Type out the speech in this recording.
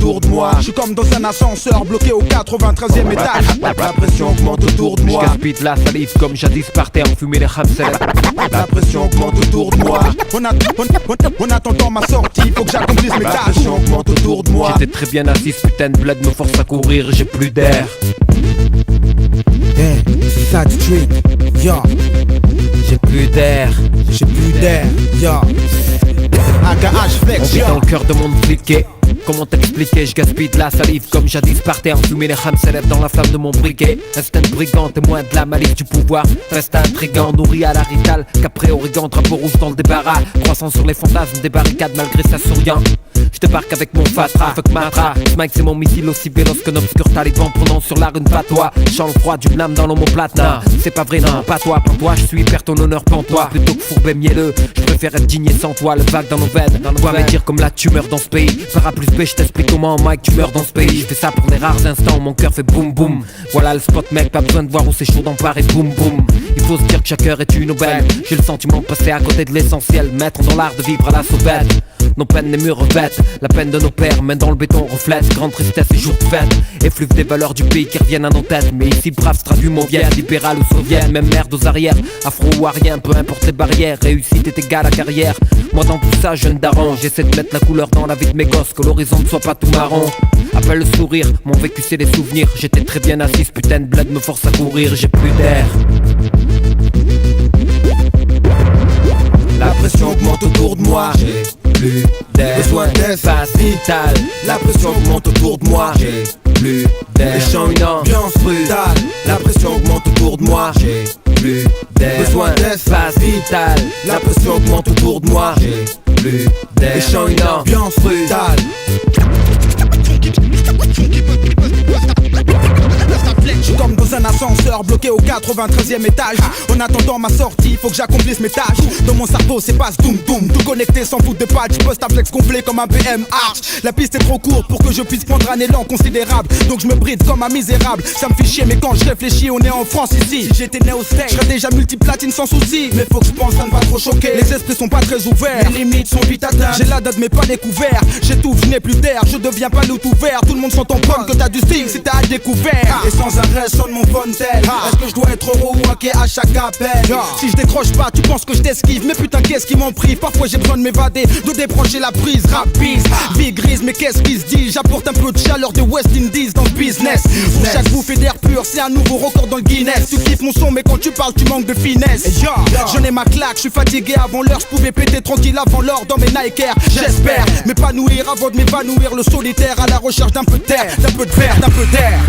autour de moi. Je suis comme dans un ascenseur bloqué au 93e étage. La pression augmente autour de moi. Je gaspille de la salive comme jadis par terre, fumer les hamsters. La pression augmente autour de moi. On attend dans ma sortie, faut que j'accomplisse mes tâches. La pression augmente autour de moi. J'étais très bien assis, putain de bled me force à courir, j'ai plus d'air. Hey, c'est ça du street, yo. J'ai plus d'air. J'ai plus d'air, yo. AKH flex, On vit dans le cœur de monde fliqué. Comment t'expliquer, je gaspille de la salive comme jadis par terre, fumer les rams s'élèvent dans la flamme de mon briquet. Instinct de brigand, témoin de la malice du pouvoir. Reste intrigant, nourri à la rital. Capré origan, drapeau rouge dans le débarras. Croissant sur les fantasmes des barricades malgré sa souriant. Je débarque avec mon fatra, fuck matra. Smike c'est mon missile aussi véloce qu'un obscur taliban prenant sur la rue de patois. Chant le froid d'une lame dans l'omoplate, nah, c'est pas vrai, non, pas toi, je suis hyper ton honneur, pends-toi. Plutôt que fourbe et mielleux, je préfère être digne et sans toi. Le vague dans nos veines, dois me dire comme la tumeur dans ce pays. Para plus B, je t'explique comment Mike tu meurs dans ce pays. Je fais ça pour les rares instants, mon cœur fait boum boum. Voilà le spot mec, pas besoin de voir où c'est chaud d'emparer, boum boum. Il faut se dire que chaque heure est une aubaine. J'ai le sentiment de passer à côté de l'essentiel, mettre dans l'art de vivre à la sauvette. Nos peines les murs revêtent, la peine de nos pères, main dans le béton reflète. Grande tristesse et jour de fête, effluve des valeurs du pays qui reviennent à nos têtes. Mais ici brave se traduit mon viette, libéral ou soviète, même merde aux arrières. Afro ou arien, peu importe les barrières, réussite est égale à carrière. Moi dans tout ça jeune daron, j'essaie de mettre la couleur dans la vie de mes gosses, que l'horizon ne soit pas tout marron. Appelle le sourire, mon vécu c'est des souvenirs. J'étais très bien assis, putain de bled me force à courir, j'ai plus d'air. La pression augmente autour de moi. J'ai plus d'air. Besoin d'espace vital. La pression augmente autour de moi. J'ai plus d'air. Les chants, une ambiance brutale. La pression augmente autour de moi. J'ai plus d'air. Besoin d'espace vital. La pression augmente autour de moi. J'ai plus d'air. Les chants, une ambiance brutale. Je suis comme dans un ascenseur bloqué au 93e étage. En attendant ma sortie, faut que j'accomplisse mes tâches. Dans mon cerveau c'est pas doum doum. Tout connecté sans foutre de patch. Post à flex complet comme un BM Arch. La piste est trop courte pour que je puisse prendre un élan considérable. Donc je me bride comme un misérable. Ça me fait chier mais quand je réfléchis on est en France ici. Si j'étais né au States, je serais déjà multiplatine sans souci. Mais faut que je pense à ne pas trop choquer. Les esprits sont pas très ouverts, les limites sont vite atteintes. J'ai la date mais pas découvert. J'étouffe, je n'ai plus d'air. Je deviens pas loup ouvert. Tout le monde s'entend prendre que t'as du style si t'as découvert. Et sans arrêt sonne mon phone tel. Est-ce que je dois être heureux ou hacké à chaque appel? Si je décroche pas tu penses que je t'esquive. Mais putain qu'est-ce qui m'en prive? Parfois j'ai besoin de m'évader, de déprocher la prise rapide. Vie grise mais qu'est-ce qui se dit? J'apporte un peu de chaleur des West Indies dans le business. Pour chaque bouffée d'air pur c'est un nouveau record dans le Guinness. Tu kiffes mon son mais quand tu parles tu manques de finesse. J'en ai ma claque, je suis fatigué avant l'heure. Je pouvais péter tranquille avant l'heure dans mes Nike Air. J'espère m'épanouir avant de m'évanouir. Le solitaire à la recherche d'un peu de terre, d'un peu de verre, d'un peu d'air.